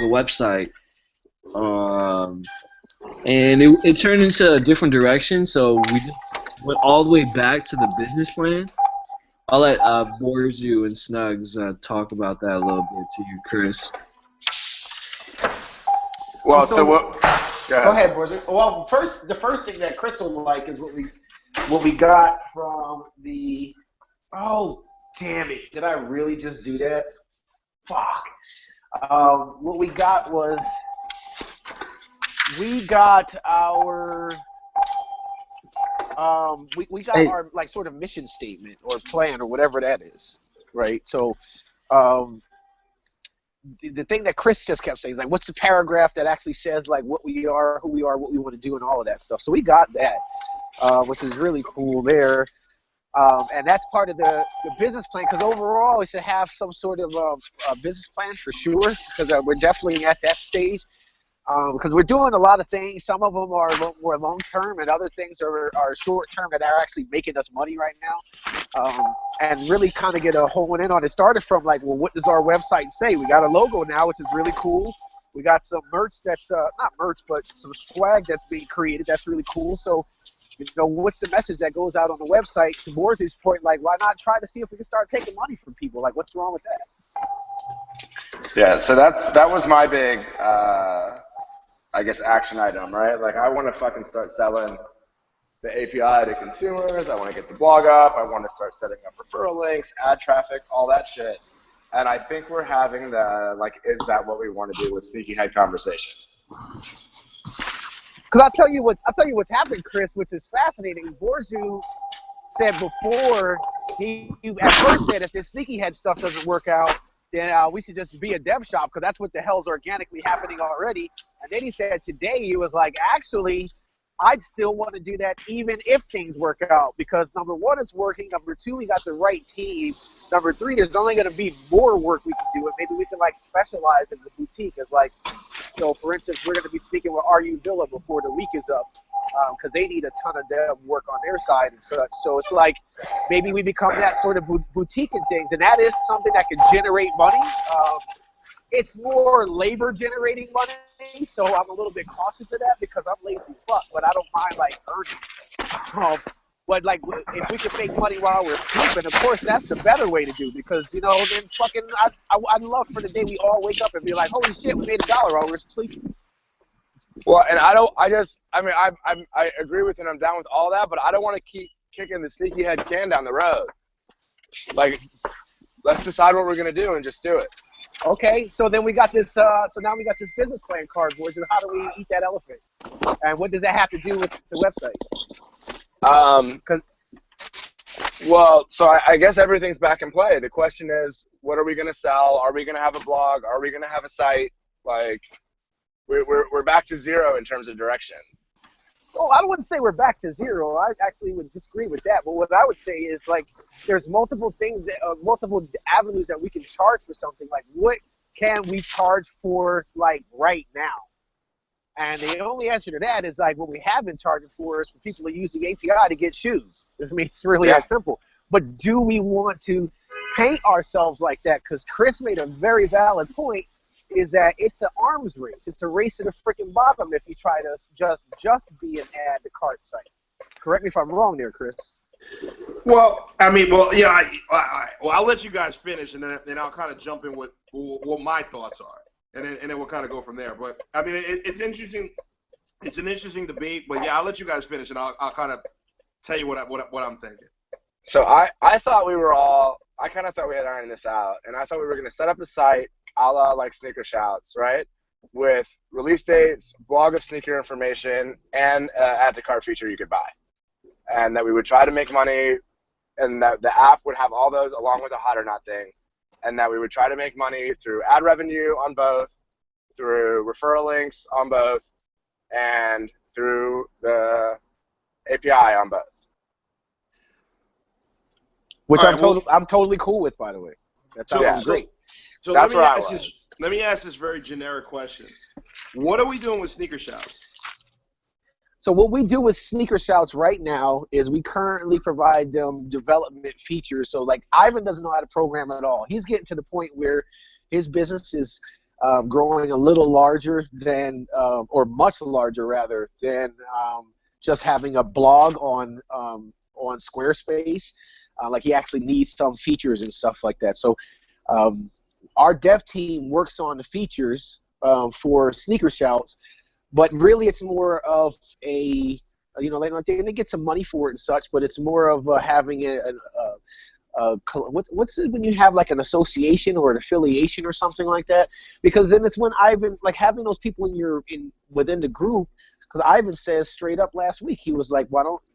the website, and it turned into a different direction. So we just went all the way back to the business plan. I'll let Borzu and Snugs talk about that a little bit to you, Chris. Well, so what? Go ahead, Borzu. Well, the first thing that Chris will like is what we got from the. Oh, damn it! Did I really just do that? Fuck. What we got was we got our our like sort of mission statement or plan or whatever that is, right? So the thing that Chris just kept saying is like, what's the paragraph that actually says like what we are, who we are, what we want to do, and all of that stuff. So we got that, which is really cool there. And that's part of the business plan, because overall we should have some sort of business plan for sure, because we're definitely at that stage. Because we're doing a lot of things. Some of them are more long-term, and other things are short-term that are actually making us money right now. And really kind of get a hone in on it. Started from like, well, what does our website say? We got a logo now, which is really cool. We got some merch that's, not merch, but some swag that's being created. That's really cool. So, you know, what's the message that goes out on the website? To Borges' point, like, why not try to see if we can start taking money from people? Like, what's wrong with that? Yeah, so that was my big, I guess, action item, right? Like, I want to fucking start selling the API to consumers. I want to get the blog up. I want to start setting up referral links, ad traffic, all that shit. And I think we're having the, like, is that what we want to do with SneakyHead conversation? Because I'll tell you what's happened, Chris, which is fascinating. Borzu said before, he at first said if this SneakyHead stuff doesn't work out, then we should just be a dev shop, because that's what the hell's organically happening already. And then he said today, he was like, actually, I'd still want to do that even if things work out, because number one, it's working. Number two, we got the right team. Number three, there's only going to be more work we can do, and maybe we can like specialize in the boutique. As like, so for instance, we're going to be speaking with RU Villa before the week is up, because they need a ton of dev work on their side and such. So it's like maybe we become that sort of boutique and things, and that is something that can generate money. It's more labor generating money, so I'm a little bit cautious of that because I'm lazy as fuck, but I don't mind like earning. But like if we can make money while we're sleeping, of course that's the better way to do, because you know then fucking I'd love for the day we all wake up and be like, holy shit, we made $1 while we're sleeping. Well, and I agree with it. I'm down with all that, but I don't want to keep kicking the SneakyHead can down the road. Like, let's decide what we're gonna do and just do it. Okay, so then we got this. So now we got this business plan card, boys. And how do we eat that elephant? And what does that have to do with the website? Well, so I guess everything's back in play. The question is, what are we gonna sell? Are we gonna have a blog? Are we gonna have a site? Like, we're back to zero in terms of direction. Well, I wouldn't say we're back to zero. I actually would disagree with that. But what I would say is, like, there's multiple things, multiple avenues that we can charge for something. Like, what can we charge for, like, right now? And the only answer to that is, like, what we have been charging for is for people to use the API to get shoes. I mean, it's really that simple. But do we want to paint ourselves like that? Because Chris made a very valid point, is that it's an arms race. It's a race to the freaking bottom if you try to just be an add to cart site. Correct me if I'm wrong there, Chris. Well, I mean, yeah. I'll let you guys finish, and then I'll kind of jump in with what my thoughts are, and then we'll kind of go from there. But I mean, it's interesting. It's an interesting debate. But yeah, I'll let you guys finish, and I'll kind of tell you what I'm thinking. So I kind of thought we had ironed this out, and I thought we were going to set up a site a la like Sneaker Shouts, right? With release dates, blog of sneaker information, and add to cart feature you could buy. And that we would try to make money, and that the app would have all those along with a hot or not thing. And that we would try to make money through ad revenue on both, through referral links on both, and through the API on both. Which I'm totally cool with, by the way. That sounds great. So let me ask this very generic question. What are we doing with Sneaker Shouts? So what we do with Sneaker Shouts right now is we currently provide them development features. So like Ivan doesn't know how to program at all. He's getting to the point where his business is growing a little larger than, or much larger rather than just having a blog on Squarespace. Like he actually needs some features and stuff like that. So our dev team works on the features for Sneaker Shouts, but really it's more of a, they get some money for it and such, but it's more of having what's it when you have like an association or an affiliation or something like that? Because then it's when Ivan, like having those people within the group, because Ivan says straight up last week, he was like,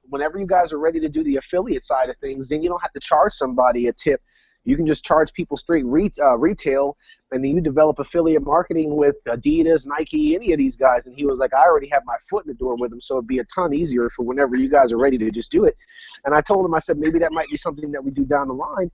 whenever you guys are ready to do the affiliate side of things, then you don't have to charge somebody a tip. You can just charge people straight retail, and then you develop affiliate marketing with Adidas, Nike, any of these guys. And he was like, I already have my foot in the door with them, so it'd be a ton easier for whenever you guys are ready to just do it. And I told him, I said, maybe that might be something that we do down the line.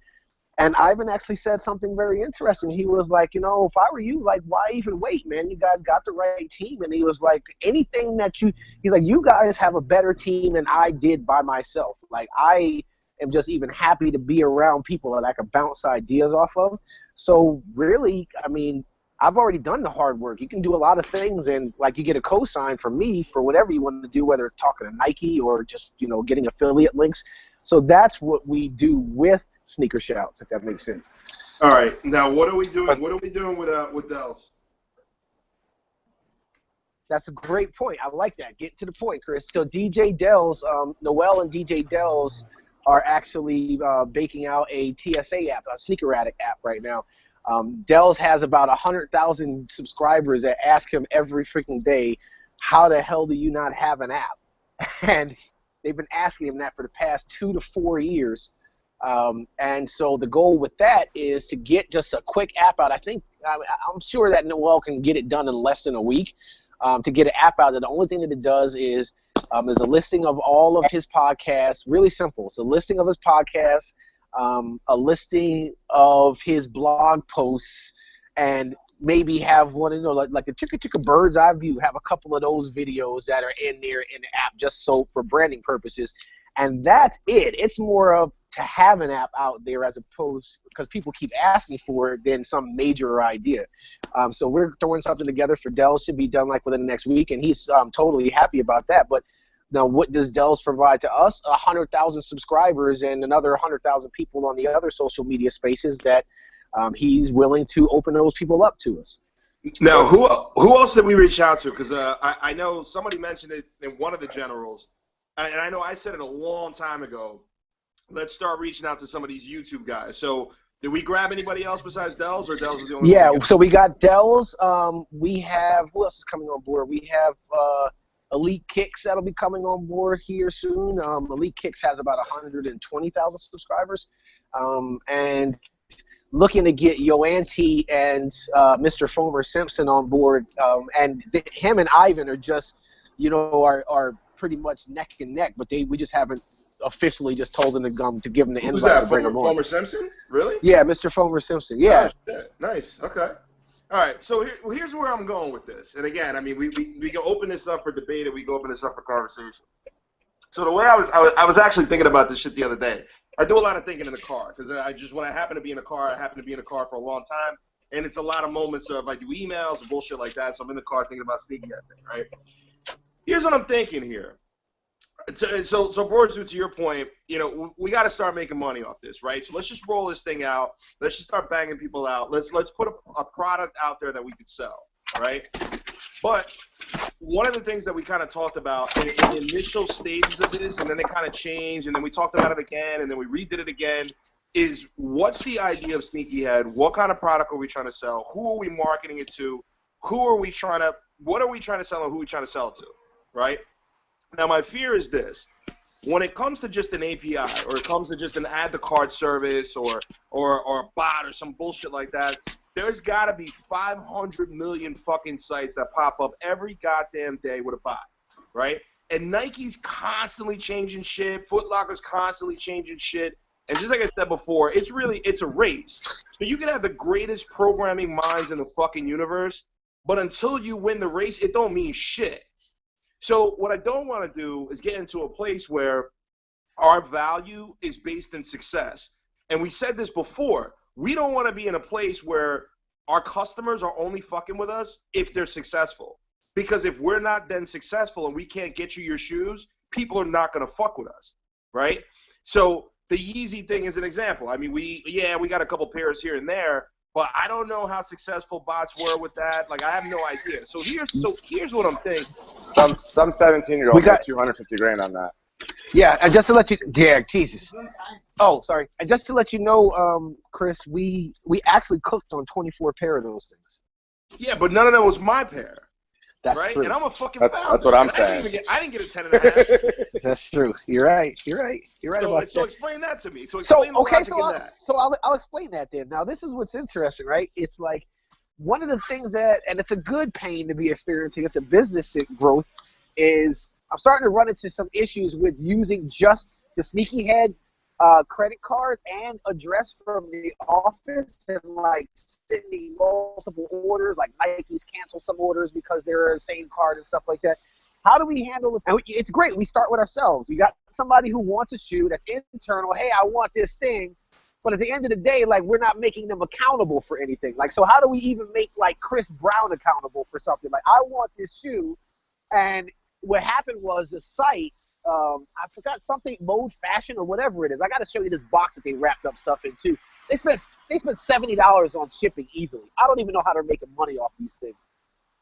And Ivan actually said something very interesting. He was like, if I were you, like, why even wait, man? You guys got the right team. And he was like, anything that he's like, you guys have a better team than I did by myself. Like, I am just even happy to be around people that I can bounce ideas off of. So really, I mean, I've already done the hard work. You can do a lot of things, and like you get a cosign from me for whatever you want to do, whether it's talking to Nike or just getting affiliate links. So that's what we do with Sneaker Shouts, if that makes sense. All right. Now, what are we doing? What are we doing with Dells? That's a great point. I like that. Get to the point, Chris. So DJ Dells, Noel and DJ Dells are actually baking out a TSA app, a Sneaker Addict app right now. Dells has about 100,000 subscribers that ask him every freaking day, how the hell do you not have an app? And they've been asking him that for the past 2 to 4 years. And so the goal with that is to get just a quick app out. I'm sure that Noel can get it done in less than a week. To get an app out, the only thing that it does is a listing of all of his podcasts. Really simple. It's a listing of his podcasts, a listing of his blog posts, and maybe have one, like the Chicka Chicka Bird's Eye View, have a couple of those videos that are in there in the app just so for branding purposes. And that's it. It's more of to have an app out there as opposed, because people keep asking for it, than some major idea. So we're throwing something together for Dells. Should be done like within the next week, and he's totally happy about that. But now, what does Dells provide to us? 100,000 subscribers and another 100,000 people on the other social media spaces that he's willing to open those people up to us. Now, who else did we reach out to? Because I know somebody mentioned it in one of the generals, and I know I said it a long time ago. Let's start reaching out to some of these YouTube guys. So did we grab anybody else besides Dells, or Dells is the only one? Yeah, so we got Dells. We have, who else is coming on board? We have Elite Kicks that'll be coming on board here soon. Elite Kicks has about 120,000 subscribers. And looking to get Yoanti and Mr. Fomer Simpson on board. And him and Ivan are just, are pretty much neck and neck, but we just haven't officially just told them to give them the invite. Who's that? To bring them on. Fomer Simpson? Really? Yeah, Mr. Fomer Simpson. Yeah. Oh, shit. Nice. Okay. All right. So here's where I'm going with this. And again, I mean, we can open this up for debate, and we can open this up for conversation. So the way I was actually thinking about this shit the other day. I do a lot of thinking in the car because when I happen to be in a car, I happen to be in a car for a long time, and it's a lot of moments of I do emails and bullshit like that. So I'm in the car thinking about SneakyHead thing, right? Here's what I'm thinking here. So Borzu, to your point, we got to start making money off this, right? So let's just roll this thing out. Let's just start banging people out. Let's put a product out there that we could sell, right? But one of the things that we kind of talked about in the initial stages of this, and then it kind of changed, and then we talked about it again, and then we redid it again, is what's the idea of SneakyHead? What kind of product are we trying to sell? Who are we marketing it to? What are we trying to sell, and who are we trying to sell it to, right? Now, my fear is this. When it comes to just an API, or it comes to just an add to cart service, or a bot or some bullshit like that, there's got to be 500 million fucking sites that pop up every goddamn day with a bot, right? And Nike's constantly changing shit. Foot Locker's constantly changing shit. And just like I said before, it's a race. So you can have the greatest programming minds in the fucking universe, but until you win the race, it don't mean shit. So what I don't want to do is get into a place where our value is based in success. And we said this before. We don't want to be in a place where our customers are only fucking with us if they're successful. Because if we're not then successful and we can't get you your shoes, people are not going to fuck with us, right? So the Yeezy thing is an example. I mean, we got a couple pairs here and there, but I don't know how successful bots were with that. Like, I have no idea. So here's what I'm thinking. Some 17-year-old got 250 grand on that. Yeah, and just to let you, Jesus. Oh, sorry. And just to let you know, Chris, we actually cooked on 24 pair of those things. Yeah, but none of that was my pair. That's right? true. And I'm a fucking founder. That's what I'm saying. I didn't get a 10.5. That's true. You're right. So explain that to me. So explain the logic in that. So I'll explain that then. Now, this is what's interesting, right? It's like one of the things that, and it's a good pain to be experiencing, it's a business growth, is I'm starting to run into some issues with using just the SneakyHead credit card and address from the office and like sending multiple orders, like Nike's cancel some orders because they're the same card and stuff like that. How do we handle this? And it's great. We start with ourselves. We got somebody who wants a shoe that's internal. Hey, I want this thing. But at the end of the day, like, we're not making them accountable for anything. Like, so how do we even make like Chris Brown accountable for something? Like, I want this shoe. And what happened was the site, I forgot something, Mode Fashion or whatever it is. I got to show you this box that they wrapped up stuff in too. They spent $70 on shipping easily. I don't even know how they're making money off these things.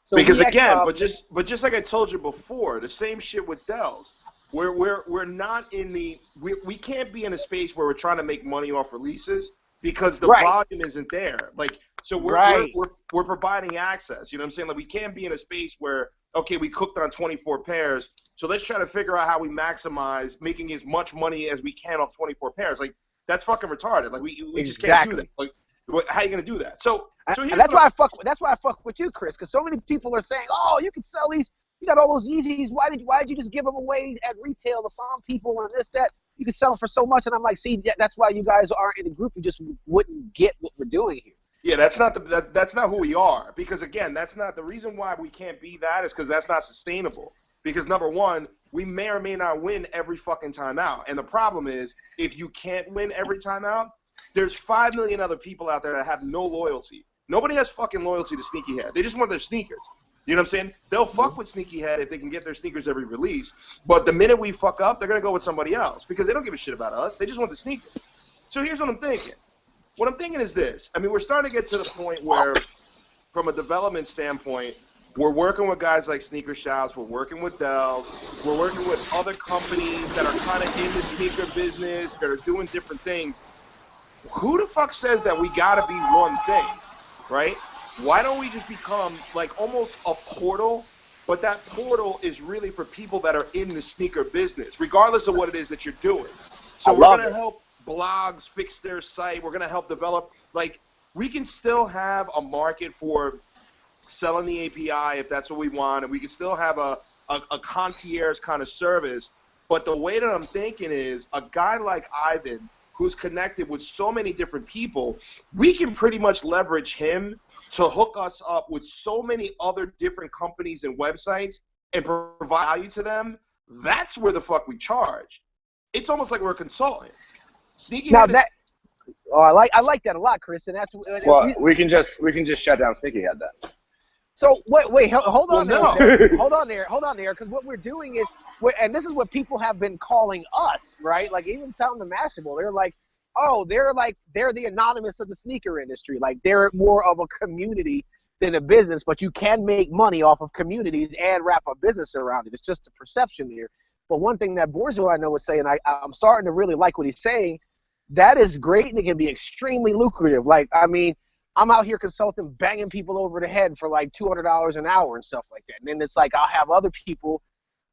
So because again, but just like I told you before, the same shit with Dells. We're not in the we can't be in a space where we're trying to make money off releases because the volume isn't there. Like, so we're providing access. You know what I'm saying? Like, we can't be in a space where, okay, we cooked on 24 pairs. So let's try to figure out how we maximize making as much money as we can off 24 pairs. Like, that's fucking retarded. Like, we just can't do that. Like, how are you gonna do that? So and that's why I fuck with you, Chris, because so many people are saying, oh, you can sell these. You got all those Yeezys. Why did you just give them away at retail to some people and this, that? You can sell them for so much. And I'm like, see, that's why you guys aren't in the group. You just wouldn't get what we're doing here. Yeah, that's not who we are. Because again, that's not the reason why we can't be that is because that's not sustainable. Because number one, we may or may not win every fucking time out. And the problem is, if you can't win every time out, there's 5 million other people out there that have no loyalty. Nobody has fucking loyalty to SneakyHead. They just want their sneakers. You know what I'm saying? They'll fuck with SneakyHead if they can get their sneakers every release. But the minute we fuck up, they're going to go with somebody else because they don't give a shit about us. They just want the sneakers. So here's what I'm thinking. What I'm thinking is this. I mean, we're starting to get to the point where, from a development standpoint, we're working with guys like Sneaker Shops. We're working with Dells. We're working with other companies that are kind of in the sneaker business, that are doing different things. Who the fuck says that we got to be one thing, right? Why don't we just become like almost a portal, but that portal is really for people that are in the sneaker business, regardless of what it is that you're doing. So we're going to help blogs fix their site. We're going to help develop. Like, we can still have a market for selling the API if that's what we want, and we can still have a concierge kind of service. But the way that I'm thinking is a guy like Ivan, who's connected with so many different people, we can pretty much leverage him to hook us up with so many other different companies and websites and provide value to them. That's where the fuck we charge. It's almost like we're a consultant. I like that a lot, Chris, and that's we can just shut down SneakyHead then. So wait, hold on there. Hold on there, because what we're doing is, and this is what people have been calling us, right? Like, even telling the Mashable, they're like, oh, they're the anonymous of the sneaker industry. Like, they're more of a community than a business, but you can make money off of communities and wrap a business around it. It's just a perception here. But one thing that Borzo I know is saying, I'm starting to really like what he's saying. That is great, and it can be extremely lucrative. Like, I mean, I'm out here consulting, banging people over the head for like $200 an hour and stuff like that. And then it's like I'll have other people,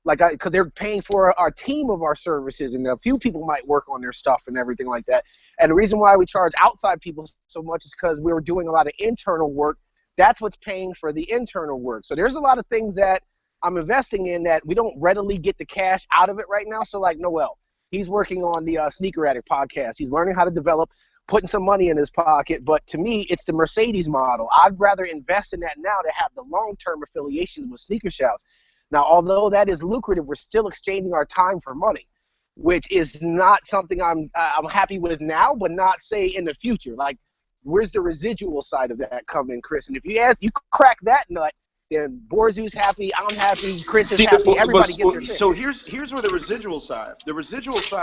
because they're paying for our team of our services, and a few people might work on their stuff and everything like that. And the reason why we charge outside people so much is because we were doing a lot of internal work. That's what's paying for the internal work. So there's a lot of things that I'm investing in that we don't readily get the cash out of it right now. So like Noel, he's working on the Sneaker Addict podcast. He's learning how to develop, putting some money in his pocket. But to me, it's the Mercedes model. I'd rather invest in that now to have the long-term affiliations with Sneaker Shops. Now, although that is lucrative, we're still exchanging our time for money, which is not something I'm happy with now, but not, say, in the future. Like, where's the residual side of that come in, Chris? And if you crack that nut, then Borzu's happy, I'm happy, Chris is happy, everybody gets their pick. So here's where the residual side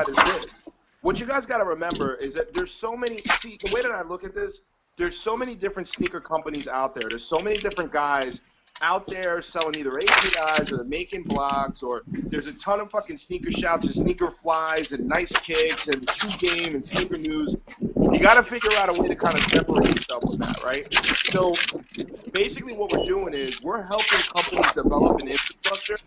is this. What you guys got to remember is that there's so many. See, the way that I look at this, there's so many different sneaker companies out there. There's so many different guys out there selling either APIs or they're making blogs, or there's a ton of fucking sneaker shouts and sneaker flies and nice kicks and shoe game and sneaker news. You got to figure out a way to kind of separate yourself from that, right? So basically what we're doing is we're helping companies develop an infrastructure.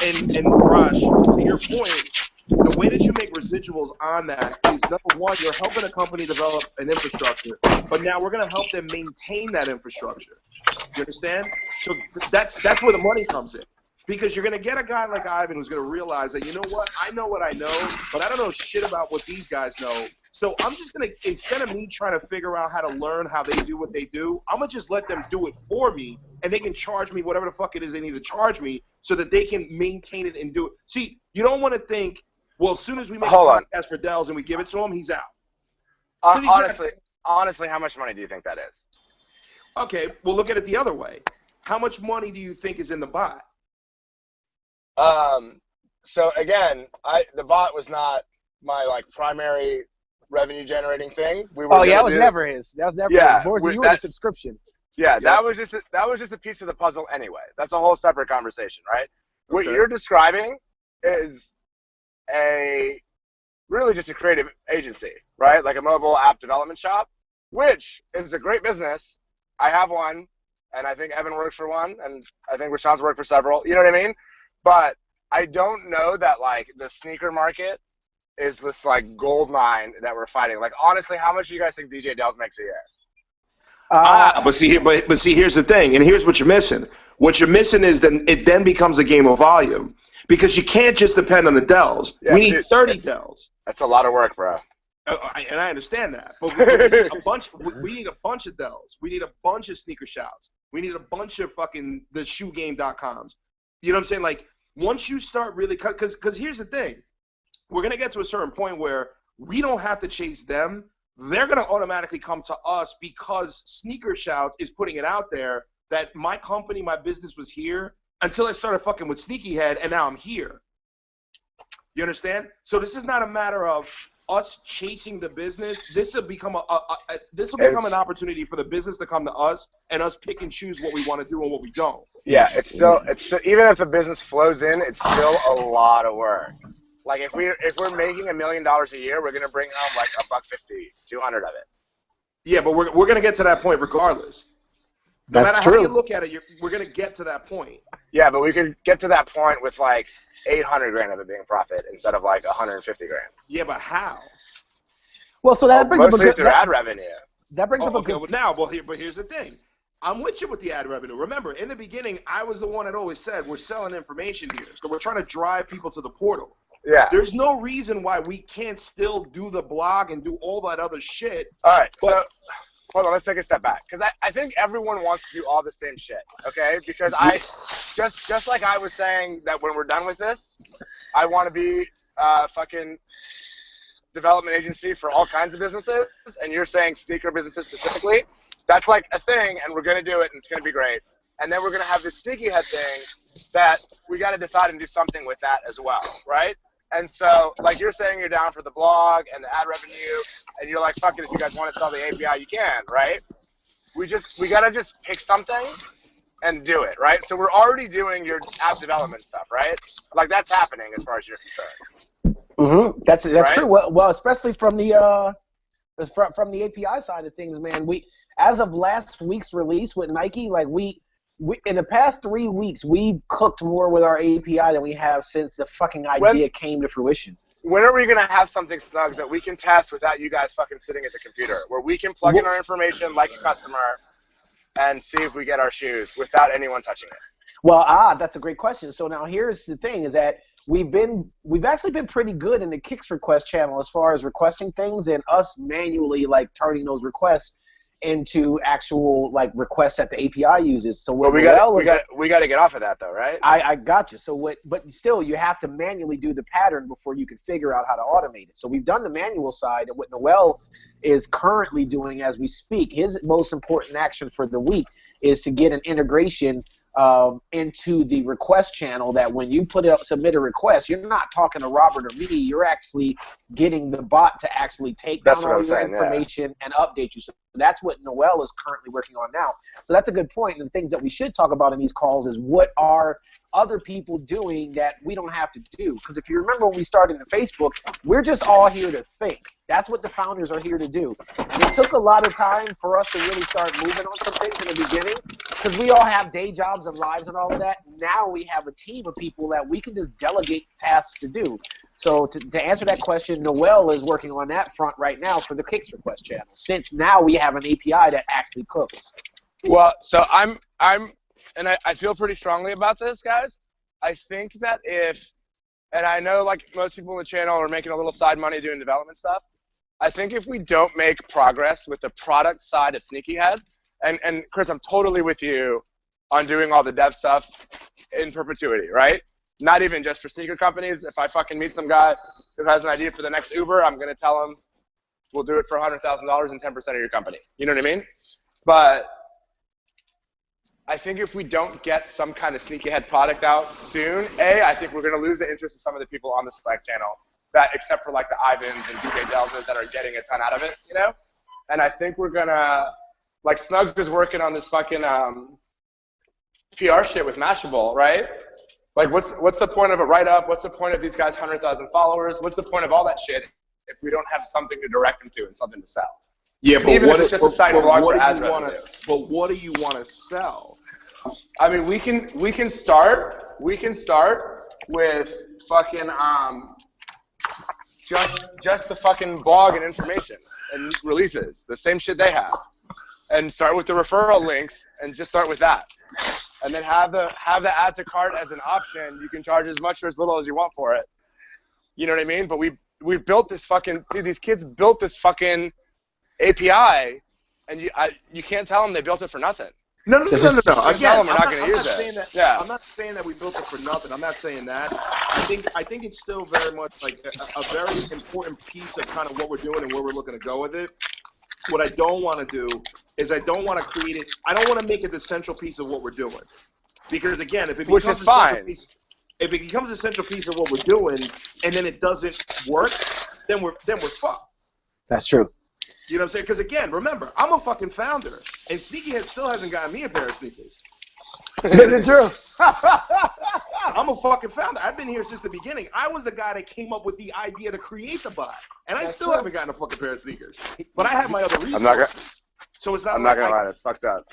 And Raj, to your point, the way that you make residuals on that is, number one, you're helping a company develop an infrastructure, but now we're going to help them maintain that infrastructure. You understand? So that's where the money comes in. Because you're going to get a guy like Ivan who's going to realize that, you know what I know, but I don't know shit about what these guys know. So I'm just going to, instead of me trying to figure out how to learn how they do what they do, I'm going to just let them do it for me, and they can charge me whatever the fuck it is they need to charge me so that they can maintain it and do it. See, you don't want to think, well, as soon as we make a podcast for Dells and we give it to him, he's out. Honestly, how much money do you think that is? Okay, well, look at it the other way. How much money do you think is in the bot? So again, the bot was not my primary revenue generating thing. That was never his. That was never his. Borzi, you were the subscription. Yeah, that was just a piece of the puzzle anyway. That's a whole separate conversation, right? Okay. What you're describing is really just a creative agency, right? Like a mobile app development shop, which is a great business. I have one, and I think Evan works for one, and I think Rashawn's worked for several. You know what I mean? But I don't know that the sneaker market is this gold mine that we're fighting. Honestly, how much do you guys think DJ Dells makes a year? But see, here's the thing, and here's what you're missing. What you're missing is that it then becomes a game of volume, because you can't just depend on the Dells. Yeah, we need 30 Dells. That's a lot of work, bro. And I understand that, but we need a bunch of Dells. We need a bunch of sneaker shouts. We need a bunch of fucking the shoegame.coms. You know what I'm saying? Once you start really, because here's the thing, we're gonna get to a certain point where we don't have to chase them. They're gonna automatically come to us because Sneaker Shouts is putting it out there that my company, my business was here until I started fucking with SneakyHead, and now I'm here. You understand? So this is not a matter of us chasing the business. This will become an opportunity for the business to come to us and us pick and choose what we want to do and what we don't. Yeah, it's still even if the business flows in, it's still a lot of work. If we're making $1 million a year, we're gonna bring home $150, 200 of it. Yeah, but we're gonna get to that point regardless. No matter how you look at it, we're gonna get to that point. Yeah, but we could get to that point with 800 grand of it being profit instead of 150 grand. Yeah, but how? Well, so that brings mostly through ad revenue. That brings up a good. But here's the thing. I'm with you with the ad revenue. Remember, in the beginning, I was the one that always said we're selling information here, so we're trying to drive people to the portal. Yeah. There's no reason why we can't still do the blog and do all that other shit. All right. So hold on. Let's take a step back, because I think everyone wants to do all the same shit. Okay. Because I just like I was saying that when we're done with this, I want to be fucking development agency for all kinds of businesses, and you're saying sneaker businesses specifically. That's a thing, and we're gonna do it, and it's gonna be great. And then we're gonna have this SneakyHead thing that we got to decide and do something with that as well, right? And so, you're saying you're down for the blog and the ad revenue, and you're like, fuck it, if you guys want to sell the API, you can, right? We got to just pick something and do it, right? So we're already doing your app development stuff, right? That's happening as far as you're concerned. Mm-hmm. That's right? true. Well, especially from the API side of things, man. We, as of last week's release with Nike, we in the past 3 weeks, we've cooked more with our API than we have since the fucking idea came to fruition. When are we going to have something, Snugs, that we can test without you guys fucking sitting at the computer, where we can plug in our information like a customer and see if we get our shoes without anyone touching it? Well, that's a great question. So now here's the thing, is that we've actually been pretty good in the Kicks request channel as far as requesting things and us manually turning those requests. into actual like requests that the API uses. So what we got to get off of that though, right? I got you. So but still, you have to manually do the pattern before you can figure out how to automate it. So we've done the manual side, and what Noel is currently doing as we speak, his most important action for the week is to get an integration into the request channel, that when you submit a request, you're not talking to Robert or me, you're actually getting the bot to actually take down all your information and update you. So that's what Noel is currently working on now. So that's a good point. And the things that we should talk about in these calls is what are other people doing that we don't have to do. Because if you remember when we started in Facebook, we're just all here to think. That's what the founders are here to do. And it took a lot of time for us to really start moving on some things in the beginning, because we all have day jobs and lives and all of that. Now we have a team of people that we can just delegate tasks to do. So to answer that question, Noel is working on that front right now for the Kicks request channel, since now we have an API that actually cooks. Well, so and I feel pretty strongly about this, guys. I think that and I know like most people on the channel are making a little side money doing development stuff. I think if we don't make progress with the product side of SneakyHead, and Chris, I'm totally with you on doing all the dev stuff in perpetuity, right? Not even just for sneaker companies. If I fucking meet some guy who has an idea for the next Uber, I'm going to tell him we'll do it for $100,000 and 10% of your company. You know what I mean? But I think if we don't get some kind of SneakyHead product out soon, I think we're going to lose the interest of some of the people on the Slack channel, that except for like the Ivans and DJ Deltas that are getting a ton out of it, you know? And I think we're going to, like Snugs is working on this fucking PR shit with Mashable, right? Like what's the point of a write-up? What's the point of these guys' 100,000 followers? What's the point of all that shit if we don't have something to direct them to and something to sell? Yeah, but even what, if it's just a site blog for ads revenue. But what do you want to sell? I mean, we can start with fucking just the fucking blog and information and releases, the same shit they have, and start with the referral links and just start with that, and then have the add to cart as an option. You can charge as much or as little as you want for it. You know what I mean? But we've built this fucking these kids built this fucking API, and you can't tell them they built it for nothing. No. Again, I'm not saying that. Yeah. I'm not saying that we built it for nothing. I'm not saying that. I think it's still very much like a very important piece of kind of what we're doing and where we're looking to go with it. What I don't want to do is I don't want to create it. I don't want to make it the central piece of what we're doing, because again, if it becomes a central piece of what we're doing and then it doesn't work, then we're fucked. That's true. You know what I'm saying? Because again, remember, I'm a fucking founder, and SneakyHead still hasn't gotten me a pair of sneakers. It's true. I'm a fucking founder. I've been here since the beginning. I was the guy that came up with the idea to create the bot, and I still haven't gotten a fucking pair of sneakers. But I have my other resources. So it's not. I'm not gonna lie, it's fucked up.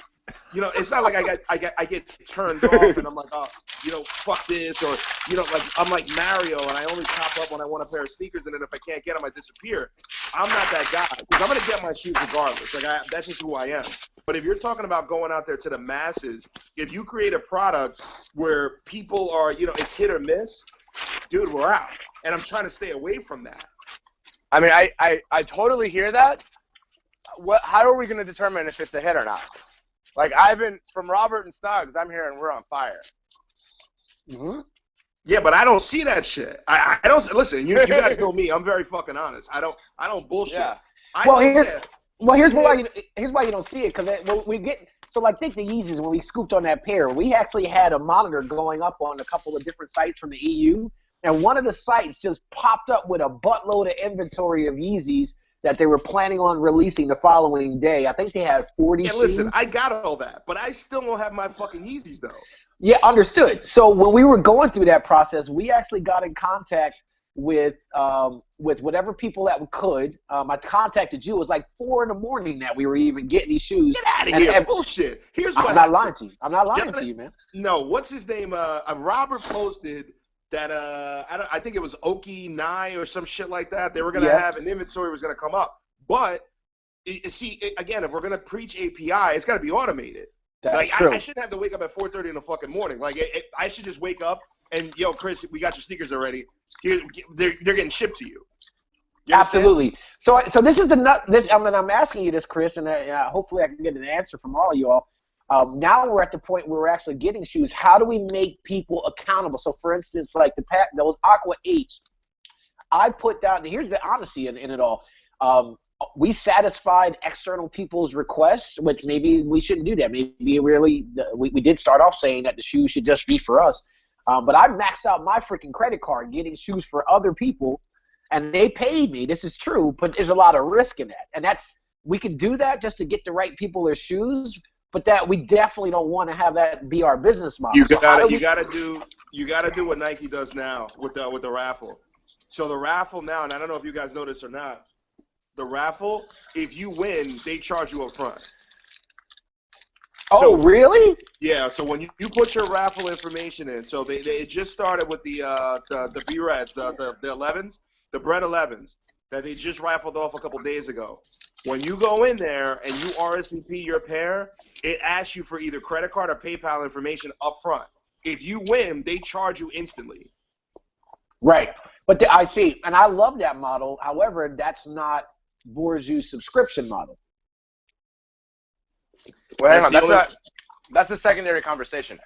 You know, it's not like I get turned off and I'm like, oh, you know, fuck this, or you know, like I'm like Mario and I only pop up when I want a pair of sneakers, and then if I can't get them, I disappear. I'm not that guy, because I'm gonna get my shoes regardless. Like that's just who I am. But if you're talking about going out there to the masses, if you create a product where people are, you know, it's hit or miss, dude, we're out. And I'm trying to stay away from that. I mean, I totally hear that. How are we going to determine if it's a hit or not? Like, from Robert and Snugs, I'm hearing we're on fire. Mm-hmm. Yeah, but I don't see that shit. I don't, listen, you guys know me. I'm very fucking honest. I don't bullshit. Yeah. Here's why you don't see it, because we get, so like think the Yeezys, when we scooped on that pair, we actually had a monitor going up on a couple of different sites from the EU, and one of the sites just popped up with a buttload of inventory of Yeezys that they were planning on releasing the following day. I think they had 40 shoes. Listen, I got all that, but I still don't have my fucking Yeezys though. Yeah, understood. So when we were going through that process, we actually got in contact with whatever people that we could. I contacted you. It was like 4 a.m. that we were even getting these shoes. Get out of here! Bullshit. Here's what I'm not lying to you. I'm not lying to you, man. No, what's his name? Robert posted that I think it was Oki Nye or some shit like that. They were gonna have an inventory was gonna come up, but again, if we're gonna preach API, it's gotta be automated. That's true. I shouldn't have to wake up at 4:30 in the fucking morning. Like I should just wake up and, yo, Chris, we got your sneakers already. Here, they're getting shipped to you. You understand? Absolutely. So this is the nut. I'm asking you this, Chris, and hopefully I can get an answer from all of you all. Now we're at the point where we're actually getting shoes. How do we make people accountable? So, for instance, like those Aqua 8s, I put down. Here's the honesty in it all. We satisfied external people's requests, which maybe we shouldn't do that. Maybe really, we did start off saying that the shoes should just be for us. But I maxed out my freaking credit card getting shoes for other people, and they paid me. This is true, but there's a lot of risk in that. And we can do that just to get the right people their shoes, but that we definitely don't want to have that be our business model. You gotta do what Nike does now with the raffle. So the raffle now, and I don't know if you guys know this or not, the raffle, if you win, they charge you up front. Oh, really? Yeah, so when you put your raffle information in, so it just started with the B-Reds, the 11s, the Bread 11s, that they just raffled off a couple days ago. When you go in there and you RSVP your pair, it asks you for either credit card or PayPal information up front. If you win, they charge you instantly. Right. But I see, and I love that model. However, that's not Borzu's subscription model. Well, hang on. That's a secondary conversation.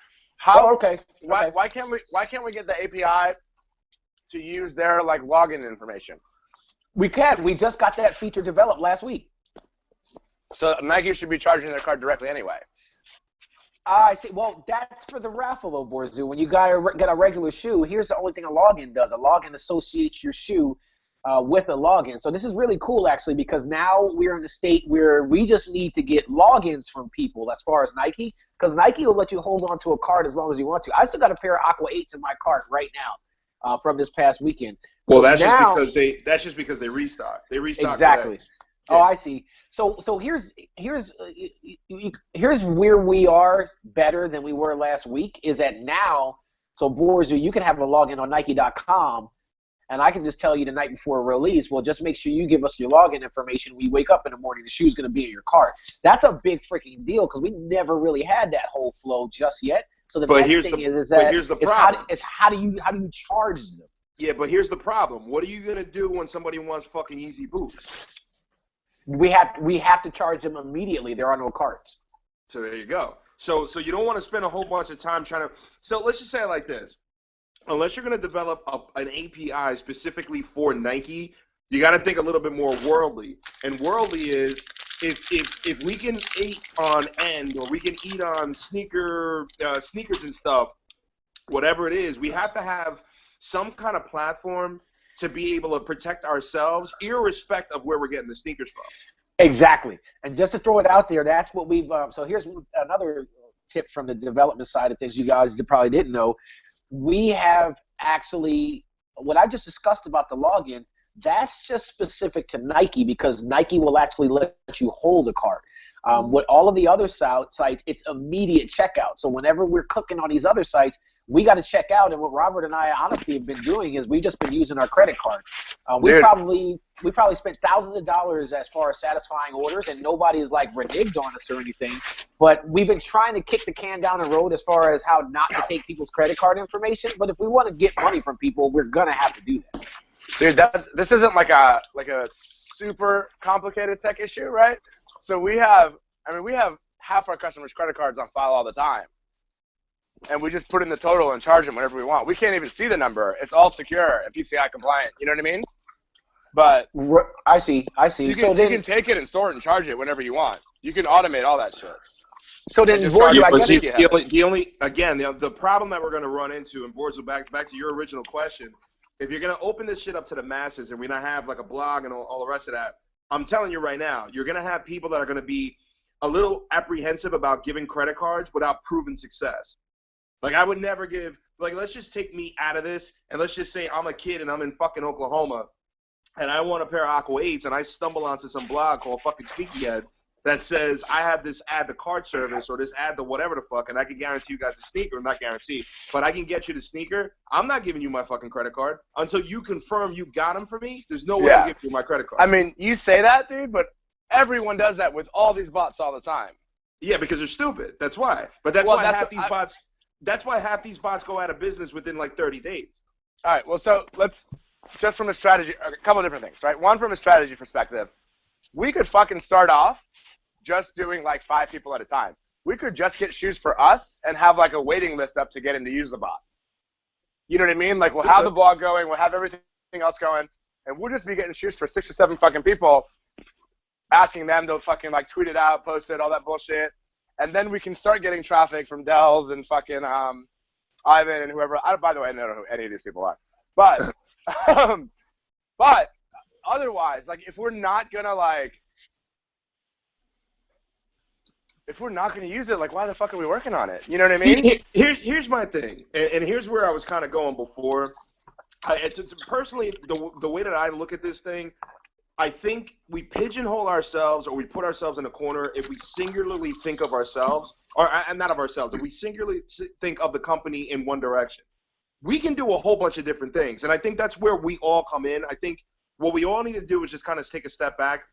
Okay. Why can't we get the API to use their like login information? We can. We just got that feature developed last week. So Nike should be charging their card directly anyway. I see. Well, that's for the raffle, though, Borzu. When you get a regular shoe, here's the only thing a login does. A login associates your shoe with a login. So this is really cool, actually, because now we're in a state where we just need to get logins from people as far as Nike, because Nike will let you hold on to a card as long as you want to. I still got a pair of Aqua 8s in my cart right now from this past weekend. Well, that's just because they restock. They restock exactly. Today. Oh, I see. So here's where we are better than we were last week is that now, so Borzu, you can have a login on Nike.com, and I can just tell you the night before release, well, just make sure you give us your login information. We wake up in the morning, the shoe's going to be in your cart. That's a big freaking deal because we never really had that whole flow just yet. So the next thing is that here's the problem. How do you charge them? Yeah, but here's the problem. What are you going to do when somebody wants fucking Easy Boots? We have to charge them immediately. There are no carts. So there you go. So you don't want to spend a whole bunch of time trying to. So let's just say it like this: unless you're going to develop an API specifically for Nike, you got to think a little bit more worldly. And worldly is if we can eat on end or we can eat on sneakers and stuff, whatever it is, we have to have some kind of platform to be able to protect ourselves, irrespective of where we're getting the sneakers from. Exactly. And just to throw it out there, that's what we've so here's another tip from the development side of things you guys probably didn't know. We have actually, what I just discussed about the login, that's just specific to Nike because Nike will actually let you hold a cart. With all of the other sites, it's immediate checkout. So whenever we're cooking on these other sites, we got to check out, and what Robert and I honestly have been doing is we've just been using our credit card. We probably spent thousands of dollars as far as satisfying orders, and nobody's like reneged on us or anything. But we've been trying to kick the can down the road as far as how not to take people's credit card information. But if we want to get money from people, we're gonna have to do that. Dude, this isn't like a super complicated tech issue, right? So we have half our customers' credit cards on file all the time. And we just put in the total and charge them whenever we want. We can't even see the number. It's all secure and PCI compliant. You know what I mean? But I see. You can take it and store it and charge it whenever you want. You can automate all that shit. So then, the problem that we're going to run into, and Boards, back to your original question, if you're going to open this shit up to the masses and we're going to have like a blog and all the rest of that, I'm telling you right now, you're going to have people that are going to be a little apprehensive about giving credit cards without proven success. Like, I would never give, like, let's just take me out of this, and let's just say I'm a kid and I'm in fucking Oklahoma, and I want a pair of Aqua 8s, and I stumble onto some blog called fucking SneakyHead that says I have this add to cart service or this add to whatever the fuck, and I can guarantee you guys a sneaker, not guarantee, but I can get you the sneaker. I'm not giving you my fucking credit card until you confirm you got them for me. There's no way I'm giving you my credit card. I mean, you say that, dude, but everyone does that with all these bots all the time. Yeah, because they're stupid. That's why. But that's why half these bots. That's why half these bots go out of business within like 30 days. All right. Well, so let's just from a strategy, a couple of different things, right? One, from a strategy perspective, we could fucking start off just doing like 5 people at a time. We could just get shoes for us and have like a waiting list up to get in to use the bot. You know what I mean? Like we'll have the blog going, we'll have everything else going, and we'll just be getting shoes for 6 or 7 fucking people, asking them to fucking like tweet it out, post it, all that bullshit. And then we can start getting traffic from Dells and fucking Ivan and whoever. By the way, I don't know who any of these people are. But but otherwise, like if we're not gonna use it, like why the fuck are we working on it? You know what I mean? Here's my thing, and here's where I was kind of going before. Personally, the way that I look at this thing, I think we pigeonhole ourselves or we put ourselves in a corner if we singularly think of ourselves, or not of ourselves, if we singularly think of the company in one direction. We can do a whole bunch of different things, and I think that's where we all come in. I think what we all need to do is just kind of take a step back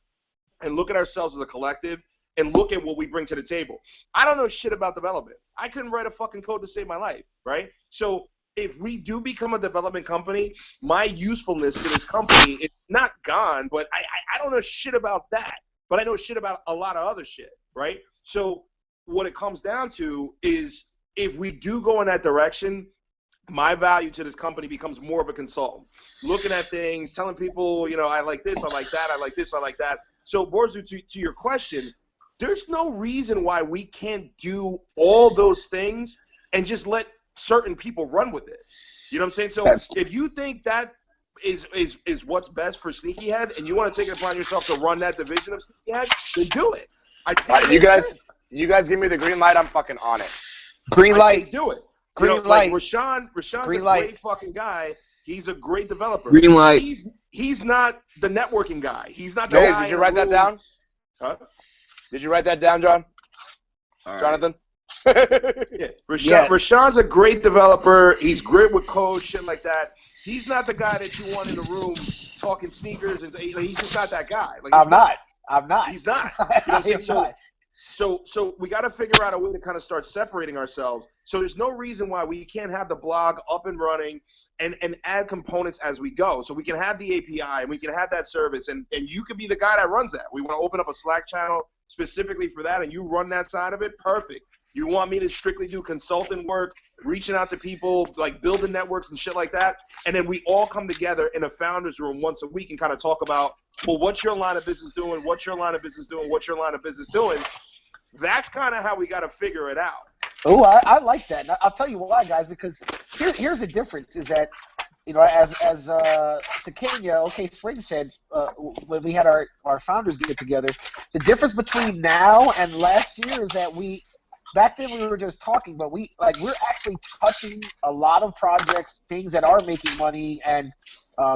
and look at ourselves as a collective and look at what we bring to the table. I don't know shit about development. I couldn't write a fucking code to save my life, right? So if we do become a development company, my usefulness to this company is not gone, but I don't know shit about that. But I know shit about a lot of other shit, right? So what it comes down to is if we do go in that direction, my value to this company becomes more of a consultant. Looking at things, telling people, you know, I like this, I like that, I like this, I like that. So, Borzu, to your question, there's no reason why we can't do all those things and just let certain people run with it. You know what I'm saying? So if you think that is what's best for SneakyHead and you want to take it upon yourself to run that division of SneakyHead, then do it. You guys give me the green light, I'm fucking on it. Green light. Do it. Green light. Like Rashawn's a great fucking guy. He's a great developer. Green light. He's not the networking guy. He's not the guy. Did you write that down? Huh? Did you write that down, John? All right. Jonathan? Yeah. Rashawn's a great developer. He's great with code, shit like that. He's not the guy that you want in the room talking sneakers, and he's just not that guy. Like, I'm not. He's not. You know what I'm saying? So we got to figure out a way to kind of start separating ourselves. So there's no reason why we can't have the blog up and running and add components as we go. So we can have the API and we can have that service, and you could be the guy that runs that. We want to open up a Slack channel specifically for that, and you run that side of it. Perfect. You want me to strictly do consultant work, reaching out to people, like building networks and shit like that, and then we all come together in a founder's room once a week and kind of talk about, well, what's your line of business doing? What's your line of business doing? What's your line of business doing? That's kind of how we got to figure it out. Oh, I like that. And I'll tell you why, guys, because here's the difference is that, you know, as Sakanya, OK Spring said when we had our founders get together, the difference between now and last year is that back then we were just talking, but we're actually touching a lot of projects, things that are making money, and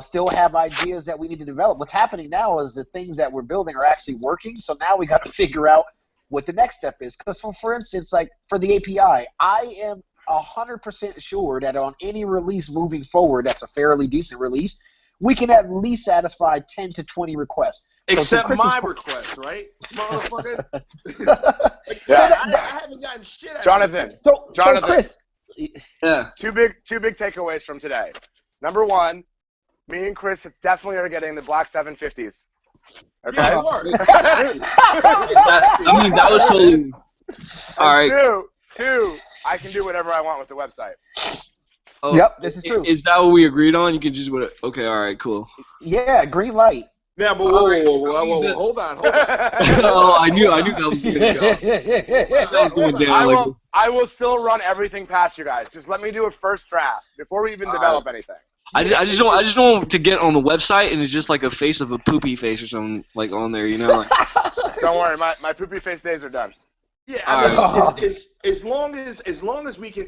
still have ideas that we need to develop. What's happening now is the things that we're building are actually working. So now we got to figure out what the next step is. Because for instance, like for the API, I am 100% sure that on any release moving forward, that's a fairly decent release, we can at least satisfy 10 to 20 requests. Except my request, right? Motherfucker. Yeah. I haven't gotten shit out of Jonathan. So Jonathan. Chris. Yeah. Two big takeaways from today. Number one, me and Chris definitely are getting the black 750s. Okay. Yeah, I mean, that was totally. All right. Two, I can do whatever I want with the website. Oh, Yep, this is true. Is that what we agreed on? You can just okay. All right. Cool. Yeah, green light. Yeah, but whoa, hold on. Oh, I knew that was going to go. That was going down. I will still run everything past you guys. Just let me do a first draft before we even develop anything. I just don't want to get on the website and it's just like a face of a poopy face or something like on there, you know. Like. Don't worry, my poopy face days are done. Yeah, I mean, as long as we can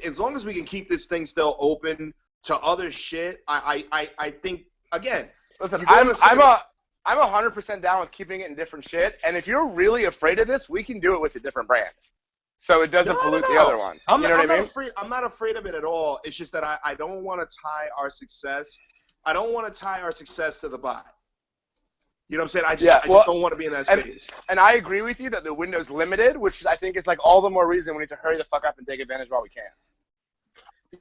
keep this thing still open to other shit, I think again. Listen, I'm 100% down with keeping it in different shit, and if you're really afraid of this, we can do it with a different brand. So it doesn't pollute the other one. I'm not afraid of it at all. It's just that I don't want to tie our success. I don't want to tie our success to the bot. You know what I'm saying? I just don't want to be in that space. And I agree with you that the window's limited, which I think is like all the more reason we need to hurry the fuck up and take advantage while we can.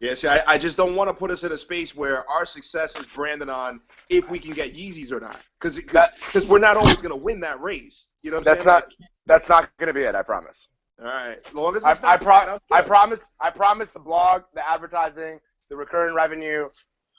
Yeah, see, I just don't want to put us in a space where our success is branded on if we can get Yeezys or not, because we're not always going to win that race. You know what I'm saying? That's not going to be it. I promise. All right, as long as I it's not that, I promise the blog, the advertising, the recurring revenue,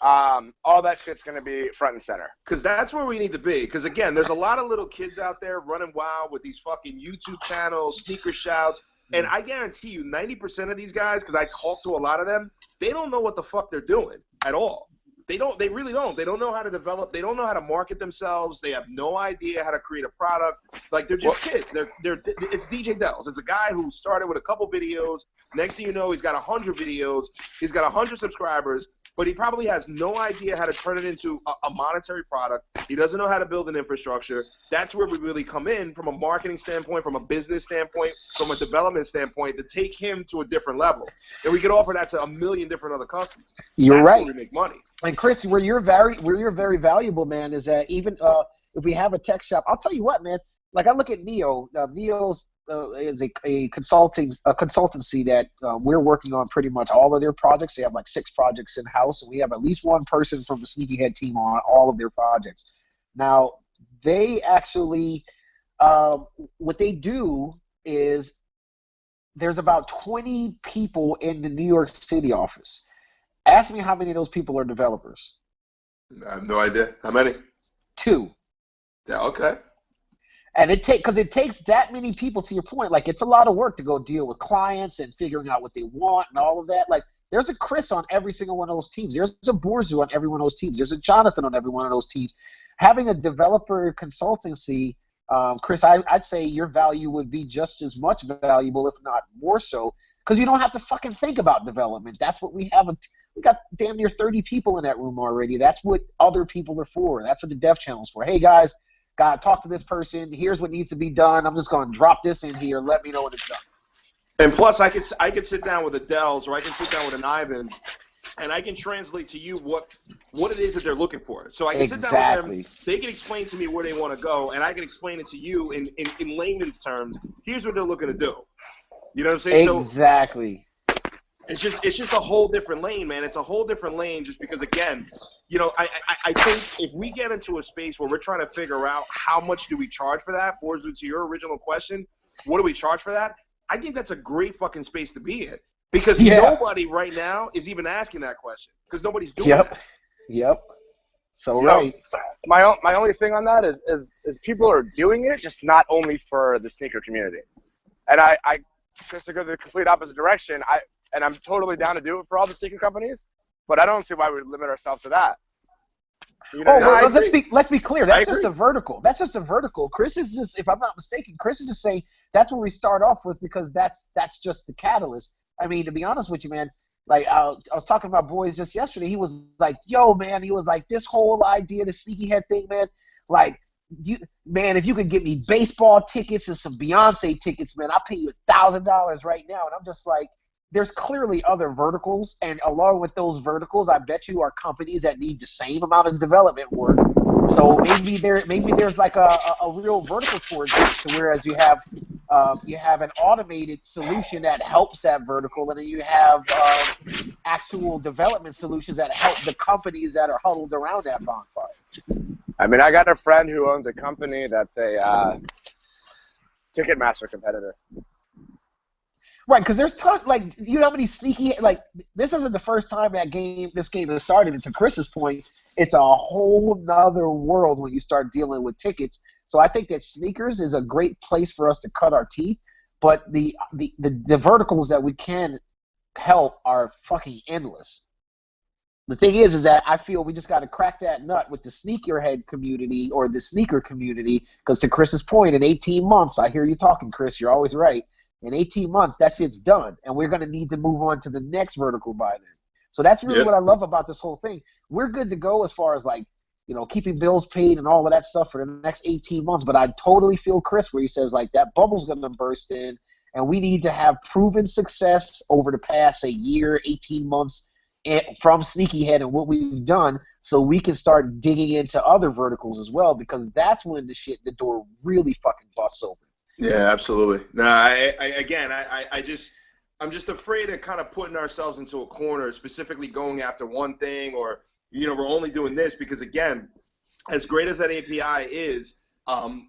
all that shit's going to be front and center. Because that's where we need to be. Because again, there's a lot of little kids out there running wild with these fucking YouTube channels, sneaker shouts, and I guarantee you, 90% of these guys, because I talk to a lot of them, they don't know what the fuck they're doing at all. They really don't. They don't know how to develop. They don't know how to market themselves. They have no idea how to create a product. Like, they're just kids. It's DJ Dells. It's a guy who started with a couple videos. Next thing you know, he's got 100 videos. He's got 100 subscribers. But he probably has no idea how to turn it into a monetary product. He doesn't know how to build an infrastructure. That's where we really come in from a marketing standpoint, from a business standpoint, from a development standpoint, to take him to a different level. And we could offer that to a million different other customers. You're right. That's where we make money. And Chris, where you're very valuable, man, is that even if we have a tech shop, I'll tell you what, man. Like, I look at Neo. Neo's is a consultancy that we're working on pretty much all of their projects. They have like 6 projects in house, and we have at least one person from the SneakyHead team on all of their projects. Now, they actually what they do is there's about 20 people in the New York City office. Ask me how many of those people are developers. I have no idea. How many? 2. Yeah, okay. And it takes that many people, to your point. Like, it's a lot of work to go deal with clients and figuring out what they want and all of that. Like, there's a Chris on every single one of those teams. There's a Borzu on every one of those teams. There's a Jonathan on every one of those teams. Having a developer consultancy, Chris, I'd say your value would be just as much valuable, if not more so, because you don't have to fucking think about development. That's what we have. We got damn near 30 people in that room already. That's what other people are for. That's what the dev channel's for. Hey, guys, gotta talk to this person. Here's what needs to be done. I'm just going to drop this in here. Let me know when it's done. And plus, I could sit down with a Dells, or I can sit down with an Ivan, and I can translate to you what it is that they're looking for. So I can sit down with them. They can explain to me where they want to go, and I can explain it to you in layman's terms. Here's what they're looking to do. You know what I'm saying? Exactly. So it's just a whole different lane, man. It's a whole different lane just because, again, you know, I think if we get into a space where we're trying to figure out how much do we charge for that, or to your original question, what do we charge for that? I think that's a great fucking space to be in, because nobody right now is even asking that question, because nobody's doing that. Yep. So, right. My only thing on that is people are doing it, just not only for the sneaker community. And I just to go the complete opposite direction, I'm totally down to do it for all the sneaker companies, but I don't see why we would limit ourselves to that. You know, let's be clear. That's just a vertical. That's just a vertical. Chris is just, if I'm not mistaken, Chris is just saying that's where we start off with, because that's just the catalyst. I mean, to be honest with you, man, like I was talking about boys just yesterday. He was like, "Yo, man," he was like, "This whole idea, the SneakyHead thing, man, like, if you could get me baseball tickets and some Beyonce tickets, man, I'll pay you $1,000 right now." And I'm just like, there's clearly other verticals, and along with those verticals, I bet you are companies that need the same amount of development work. So maybe there's like a real vertical towards it, to whereas you have an automated solution that helps that vertical, and then you have actual development solutions that help the companies that are huddled around that bonfire. I mean, I got a friend who owns a company that's a Ticketmaster competitor. Right, because there's tons, like, you know how many sneaky, like, this isn't the first time this game has started, and to Chris's point, it's a whole nother world when you start dealing with tickets. So I think that sneakers is a great place for us to cut our teeth, but the verticals that we can help are fucking endless. The thing is that I feel we just got to crack that nut with the sneakerhead community, or the sneaker community, because to Chris's point, in 18 months, I hear you talking, Chris, you're always right. In 18 months, that shit's done, and we're going to need to move on to the next vertical by then. So that's really what I love about this whole thing. We're good to go as far as, like, you know, keeping bills paid and all of that stuff for the next 18 months, but I totally feel Chris where he says, like, that bubble's going to burst in, and we need to have proven success over the past, say, year, 18 months from SneakyHead and what we've done, so we can start digging into other verticals as well, because that's when the door really fucking busts open. Yeah, absolutely. No, I I'm just afraid of kind of putting ourselves into a corner, specifically going after one thing, or we're only doing this because, again, as great as that API is,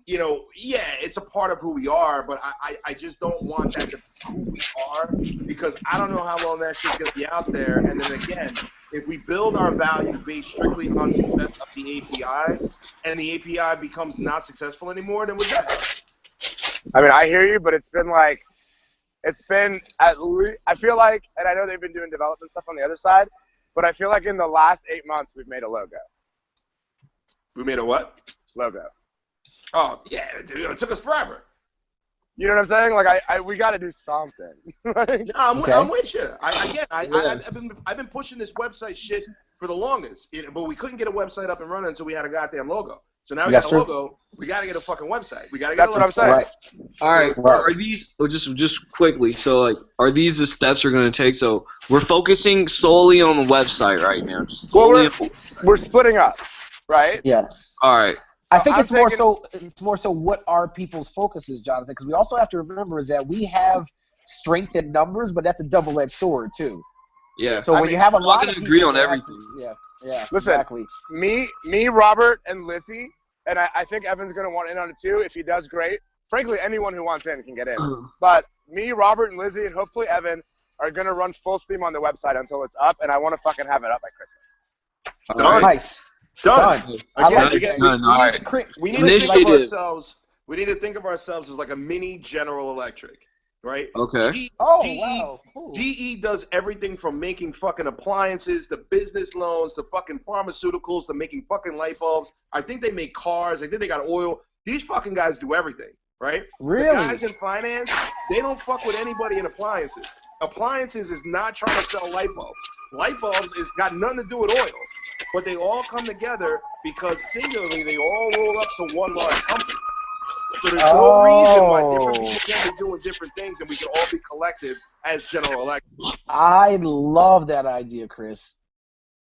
yeah, it's a part of who we are, but I just don't want that to be who we are, because I don't know how long that shit's going to be out there. And then again, if we build our value based strictly on success of the API, and the API becomes not successful anymore, then we're dead. I mean, I hear you, but it's been at least, I feel like, and I know they've been doing development stuff on the other side, but I feel like in the last 8 months we've made a logo. We made a what? Logo. Oh, yeah, dude, it took us forever. You know what I'm saying? Like, we got to do something. No, I'm with you. I've been pushing this website shit for the longest, but we couldn't get a website up and running until we had a goddamn logo. So now we got a logo. We got to get a fucking website. We got to get. That's what I'm saying. Right. All right. Are these just quickly? So like, are these the steps we're going to take? So we're focusing solely on the website right now. We're splitting up, right? Yeah. All right. I think it's more so what are people's focuses, Jonathan, because we also have to remember is that we have strength in numbers, but that's a double-edged sword too. Yeah. So when you have a lot of people agree on everything. Yeah. Listen, exactly. Me, Robert, and Lizzie, and I think Evan's going to want in on it too. If he does, great. Frankly, anyone who wants in can get in. But me, Robert, and Lizzie, and hopefully Evan are going to run full steam on the website until it's up, and I want to fucking have it up by Christmas. Done. Nice. Done. We need to think of ourselves. We need to think of ourselves as like a mini General Electric, right? Okay. Wow. Cool. GE does everything from making fucking appliances to business loans to fucking pharmaceuticals to making fucking light bulbs. I think they make cars. I think they got oil. These fucking guys do everything, right? Really? The guys in finance, they don't fuck with anybody in appliances. Appliances is not trying to sell light bulbs. Light bulbs is got nothing to do with oil. But they all come together because singularly they all roll up to one large company. So there's no reason why different people can't be doing different things and we can all be collective as General Electric. I love that idea, Chris.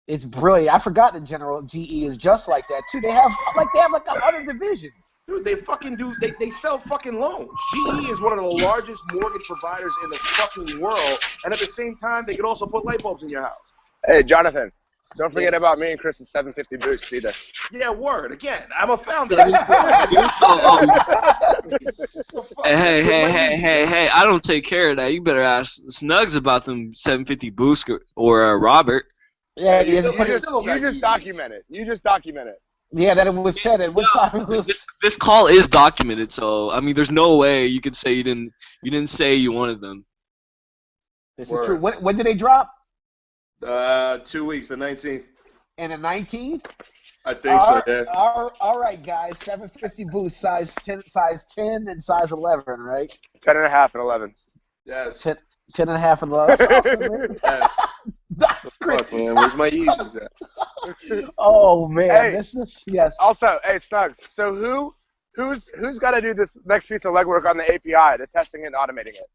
It's brilliant. I forgot that General GE is just like that too. They have like 100 divisions. Dude, they fucking do. They sell fucking loans. GE is one of the largest mortgage providers in the fucking world, and at the same time, they can also put light bulbs in your house. Hey, Jonathan, don't forget about me and Chris's 750 boost either. Yeah, word. Again, I'm a founder. Hey! I don't take care of that. You better ask Snugs about them 750 boost or Robert. Yeah, you just document it. You just document it. Yeah, that it was said at what time. This call is documented, so I mean, there's no way you could say you didn't say you wanted them. This is true. When did they drop? 2 weeks, the 19th. And the 19th? I think so. Yeah. All right, guys. 750 boost, size 10, and size 11, right? 10.5 and 11. Yes. 10.5 and 11. Yes. Fuck, man, where's my Yeezys at? Oh man, hey, yes. Also, hey Snugs, so who's got to do this next piece of legwork on the API, the testing and automating it?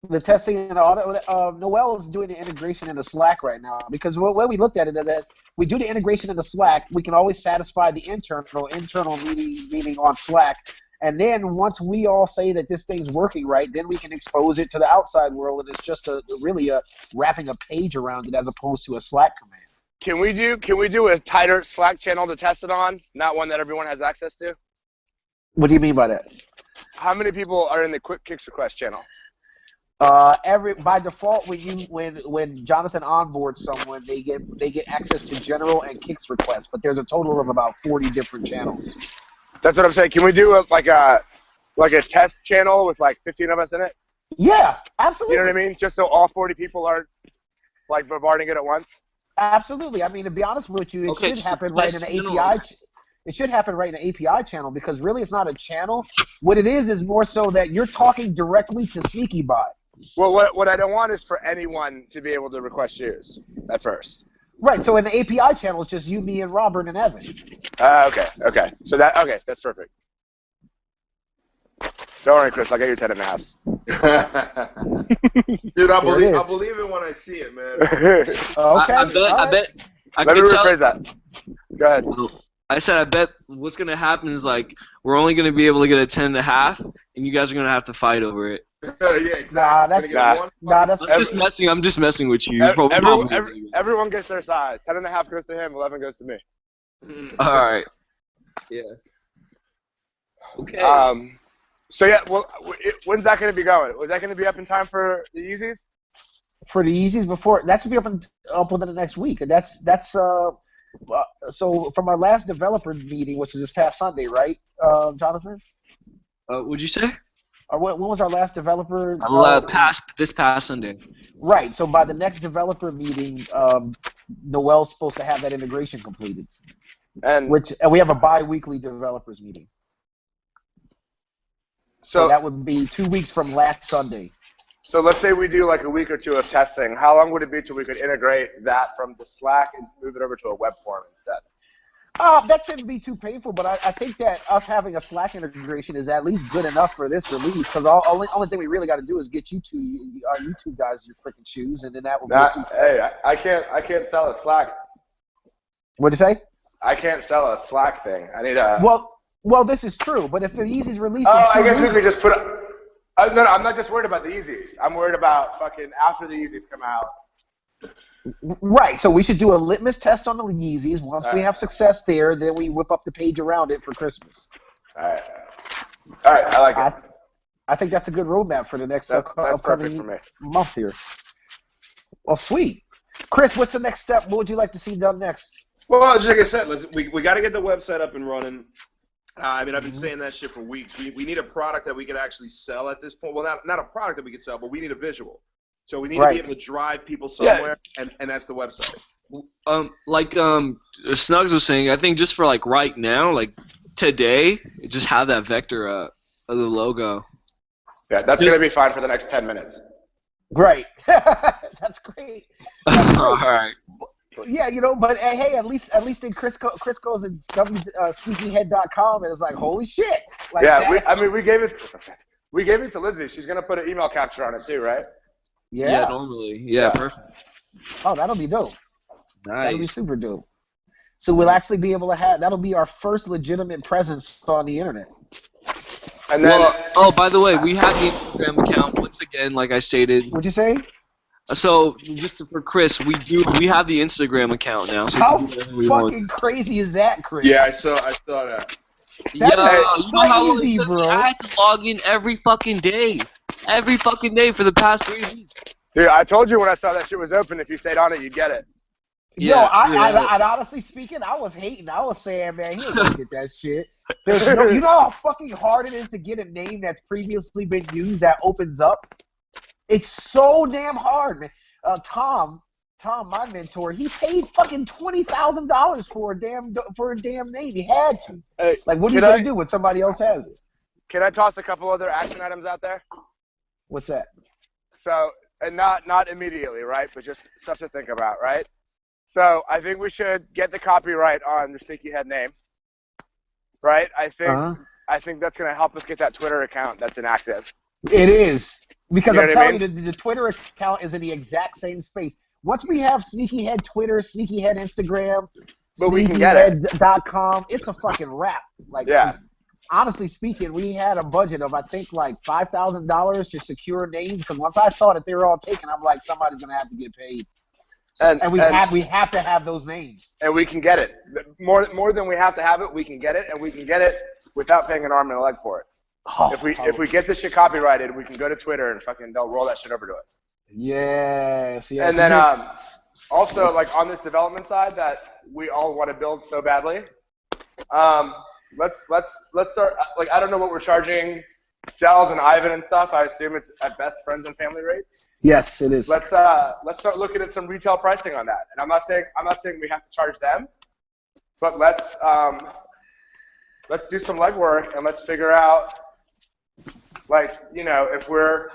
The testing and Noel is doing the integration into Slack right now because the way we looked at it is that we do the integration into Slack, we can always satisfy the internal meeting on Slack. And then once we all say that this thing's working right, then we can expose it to the outside world, and it's just really wrapping a page around it as opposed to a Slack command. Can we do a tighter Slack channel to test it on, not one that everyone has access to? What do you mean by that? How many people are in the quick kicks request channel? By default, when Jonathan onboards someone, they get access to general and kicks requests, but there's a total of about 40 different channels. That's what I'm saying. Can we do a test channel with like 15 of us in it? Yeah, absolutely. You know what I mean? Just so all 40 people aren't like bombarding it at once. Absolutely. I mean, to be honest with you, it should happen right in an API. It should happen right in an API channel because really it's not a channel. What it is more so that you're talking directly to SneakyBot. Well, what I don't want is for anyone to be able to request use at first. Right, so in the API channel, it's just you, me, and Robert and Evan. Okay. So that's perfect. Don't worry, Chris, I'll get your 10.5s. Dude, I believe it when I see it, man. Okay. I bet. Let me rephrase that. Go ahead. I said I bet what's gonna happen is like we're only gonna be able to get a 10.5, and you guys are gonna have to fight over it. Yeah, exactly. Nah, that's I'm just messing with you. You're probably everyone gets their size. 10.5 goes to him. 11 goes to me. All right. Yeah. Okay. So yeah, well, when's that going to be going? Was that going to be up in time for the Yeezys? For the Yeezys before that should be up within the next week, and that's so from our last developer meeting, which was this past Sunday, right, Jonathan? What'd you say? Or when was our last developer? This past Sunday. Right. So by the next developer meeting, Noel's supposed to have that integration completed, and we have a bi-weekly developers meeting. So that would be 2 weeks from last Sunday. So let's say we do like a week or two of testing. How long would it be till we could integrate that from the Slack and move it over to a web form instead? That shouldn't be too painful, but I think that us having a Slack integration is at least good enough for this release, because the only thing we really got to do is get you two guys your freaking shoes, and then that will be Hey, I can't sell a Slack. What'd you say? I can't sell a Slack thing. I need a... Well, this is true, but if the Yeezys release I guess we could just put up... No, I'm not just worried about the Yeezys. I'm worried about fucking after the Yeezys come out. Right, so we should do a litmus test on the Yeezys. Once we have success there, then we whip up the page around it for Christmas. All right, I like it. I think that's a good roadmap for the next upcoming month here. Well, sweet. Chris, what's the next step? What would you like to see done next? Well, just like I said, we got to get the website up and running. I mean, I've been saying that shit for weeks. We need a product that we could actually sell at this point. Well, not a product that we could sell, but we need a visual. So we need to be able to drive people somewhere, and that's the website. Like Snugs was saying, I think just for like right now, like today, just have that vector of the logo. Yeah, that's going to be fine for the next 10 minutes. Great. That's great. All right. Yeah, but hey, at least then Chris goes and SneakyHead.com and it's like, holy shit. Like we gave it to Lizzie. She's gonna put an email capture on it too, right? Yeah. Normally. Yeah, perfect. Oh, that'll be dope. Nice. That'll be super dope. So we'll actually be able to that'll be our first legitimate presence on the internet. And then, by the way, we have the Instagram account once again, like I stated. What'd you say? So, just for Chris, we have the Instagram account now. So how fucking crazy is that, Chris? Yeah, I saw that. Yeah, you know how long it took me? I had to log in every fucking day for the past 3 weeks. Dude, I told you when I saw that shit was open, if you stayed on it, you'd get it. Yeah, I honestly speaking, I was hating. I was saying, man, he ain't gonna get that shit. You know how fucking hard it is to get a name that's previously been used that opens up? It's so damn hard, man. Tom, my mentor, he paid fucking $20,000 for a damn name. He had to. Hey, like, what are you gonna do when somebody else has it? Can I toss a couple other action items out there? What's that? So, and not immediately, right? But just stuff to think about, right? So, I think we should get the copyright on the SneakyHead name, right? I think that's gonna help us get that Twitter account that's inactive. It is. Because I'm telling you, the Twitter account is in the exact same space. Once we have SneakyHead Twitter, SneakyHead Instagram, SneakyHead.com, it's a fucking wrap. Like, honestly speaking, we had a budget of, I think, like $5,000 to secure names. Because once I saw that they were all taken, I'm like, somebody's going to have to get paid. And we have to have those names. And we can get it. More than we have to have it, we can get it. And we can get it without paying an arm and a leg for it. If we get this shit copyrighted, we can go to Twitter and fucking they'll roll that shit over to us. Yes. And then also like on this development side that we all want to build so badly, let's start. Like I don't know what we're charging Dells and Ivan and stuff. I assume it's at best friends and family rates. Yes, it is. Let's start looking at some retail pricing on that. And I'm not saying we have to charge them, but let's do some legwork and let's figure out. Like, if we're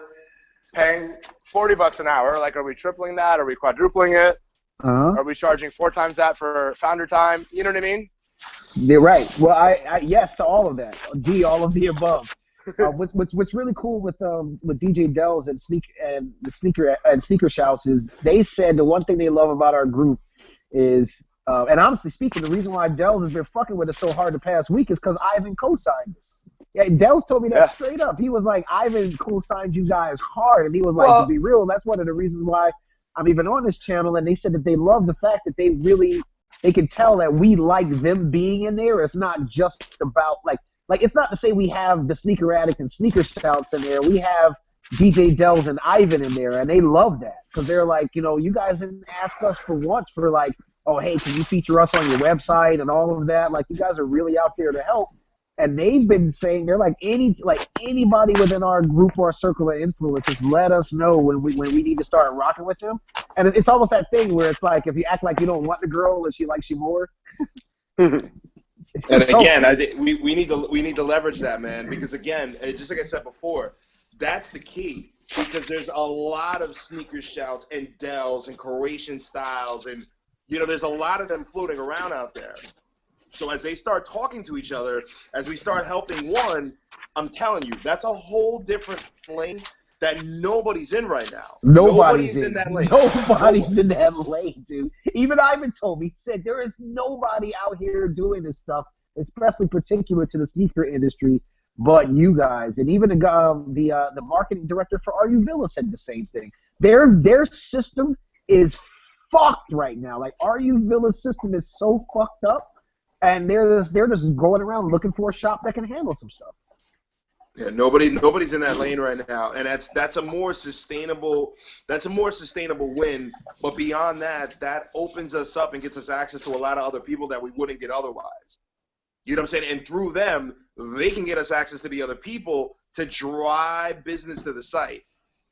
paying $40 an hour, like, are we tripling that? Are we quadrupling it? Are we charging 4 times that for founder time? You know what I mean? You're right. Well, I yes to all of that. All of the above. What's really cool with DJ Dells and Sneaker Shouts is they said the one thing they love about our group is And honestly speaking, the reason why Dells has been fucking with us so hard the past week is because Ivan co-signed us. Yeah, Dells told me that straight up. He was like, Ivan co-signed you guys hard. And he was like, to be real, that's one of the reasons why I'm even on this channel. And they said that they love the fact that they can tell that we like them being in there. It's not just about, like it's not to say we have the Sneaker Addict and Sneaker Shouts in there. We have DJ Dells and Ivan in there, and they love that. Because they're like, you guys didn't ask us for once for like, oh, hey, can you feature us on your website and all of that? Like, you guys are really out there to help. And they've been saying, they're like, anybody within our group or circle of influence, just let us know when we need to start rocking with them. And it's almost that thing where it's like, if you act like you don't want the girl and she likes you more. And again, we need to leverage that, man, because again, just like I said before, that's the key. Because there's a lot of Sneaker Shouts and Dells and Croatian Styles, and there's a lot of them floating around out there. So as they start talking to each other, as we start helping one, I'm telling you, that's a whole different lane that nobody's in right now. Nobody's in that lane. Nobody's in that lane, dude. Even Ivan told me, he said, there is nobody out here doing this stuff, especially particular to the sneaker industry, but you guys. And even the marketing director for RU Villa said the same thing. Their system is fucked right now. Like, RU Villa's system is so fucked up. And they're just going around looking for a shop that can handle some stuff. Yeah, nobody's in that lane right now, and that's a more sustainable win. But beyond that, that opens us up and gets us access to a lot of other people that we wouldn't get otherwise. You know what I'm saying? And through them, they can get us access to the other people to drive business to the site.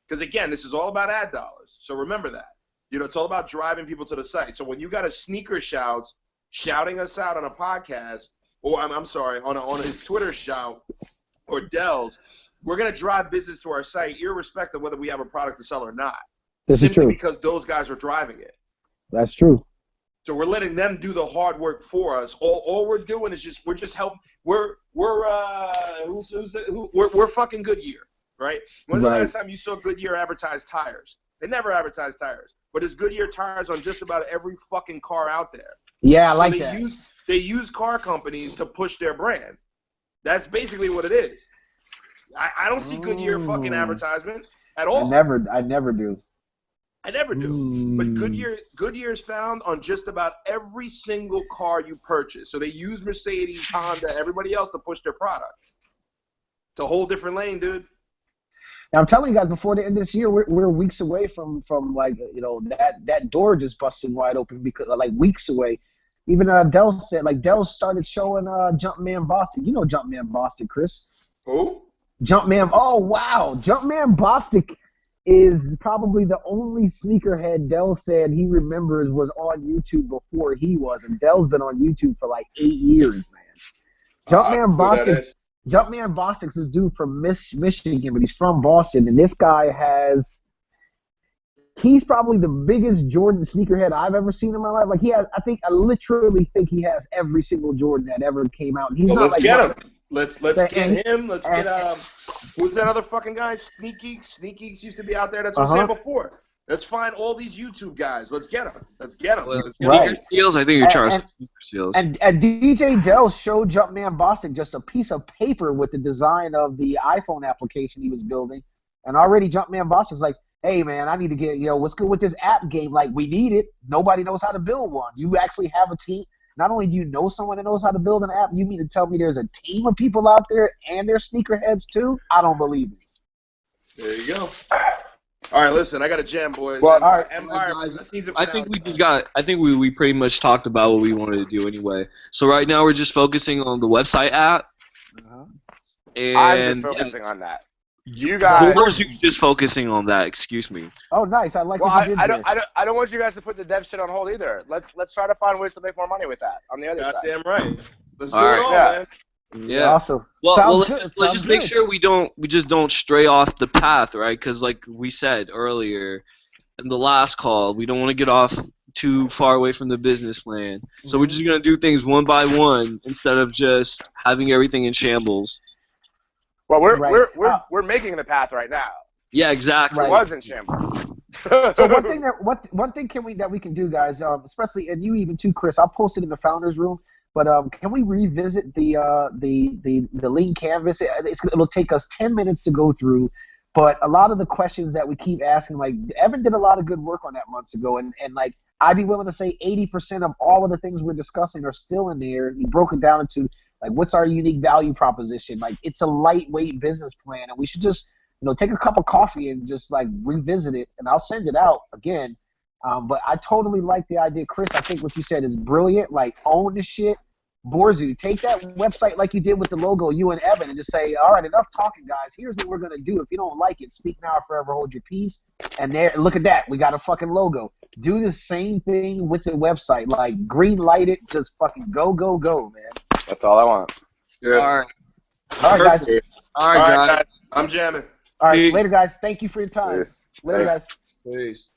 Because again, this is all about ad dollars. So remember that. It's all about driving people to the site. So when you got a Sneaker Shouts shouting us out on a podcast, or I'm sorry, on his Twitter shout, or Dells, we're going to drive business to our site, irrespective of whether we have a product to sell or not. Simply because those guys are driving it. That's true. So we're letting them do the hard work for us. All we're doing is we're just helping. We're fucking Goodyear, right? When's the last time you saw Goodyear advertise tires? They never advertise tires, but there's Goodyear tires on just about every fucking car out there. Yeah, I like that. They use car companies to push their brand. That's basically what it is. I don't see Goodyear fucking advertisement at all. I never do. I never do. But Goodyear is found on just about every single car you purchase. So they use Mercedes, Honda, everybody else to push their product. It's a whole different lane, dude. Now, I'm telling you guys, before the end of this year, we're weeks away from like, that door just busting wide open, because like weeks away. Even Dell said, like, Dell started showing Jumpman Boston. You know Jumpman Boston, Chris. Who? Jumpman. Oh, wow. Jumpman Boston is probably the only sneakerhead Dell said he remembers was on YouTube before he was. And Dell's been on YouTube for like 8 years, man. Jumpman Boston. Jumpman Bostic's this dude from Michigan, but he's from Boston, and this guy he's probably the biggest Jordan sneakerhead I've ever seen in my life. Like, I literally think he has every single Jordan that ever came out. He's let's get him. Let's get him. Let's get who's that other fucking guy? SneakyHead used to be out there. That's what I said before. Let's find all these YouTube guys. Let's get them. Sneaker Steals? I think you're trying to say Sneaker Steals. And DJ Dell showed Jumpman Boston just a piece of paper with the design of the iPhone application he was building. And already Jumpman Boston's like, hey, man, I need to get, what's good with this app game? Like, we need it. Nobody knows how to build one. You actually have a team. Not only do you know someone that knows how to build an app, you mean to tell me there's a team of people out there and they're sneakerheads too? I don't believe it. There you go. All right, listen, I got a jam, boys. Well, all right, Empire. I think we pretty much talked about what we wanted to do anyway. So right now we're just focusing on the website app. And I'm just focusing on that. You guys. Or you just focusing on that? Excuse me. Oh, nice. I like. Well, what you did I don't want you guys to put the dev shit on hold either. Let's try to find ways to make more money with that on the other side. Goddamn right. Let's do it all, man. Yeah. Awesome. Well, let's just make sure we just don't stray off the path, right? Because like we said earlier in the last call, we don't want to get off too far away from the business plan. So we're just gonna do things one by one instead of just having everything in shambles. Well, we're making the path right now. Yeah, exactly. It was in shambles. So one thing that we can do, guys, especially and you even too, Chris. I'll post it in the founders room. But can we revisit the lean canvas? It'll take us 10 minutes to go through. But a lot of the questions that we keep asking, like Evan did a lot of good work on that months ago, and like I'd be willing to say 80% of all of the things we're discussing are still in there. He broke it down into like what's our unique value proposition. Like it's a lightweight business plan, and we should just take a cup of coffee and just like revisit it. And I'll send it out again. But I totally like the idea, Chris. I think what you said is brilliant. Like own the shit. Borzu, take that website like you did with the logo, you and Evan, and just say, all right, enough talking, guys. Here's what we're going to do. If you don't like it, speak now or forever hold your peace. And there, look at that. We got a fucking logo. Do the same thing with the website. Like, green light it. Just fucking go, go, go, man. That's all I want. Yeah. All right. All right, guys. All right, guys. I'm jamming. All right, Peace. later, guys. Thank you for your time. Peace. Later, Thanks. guys. Peace.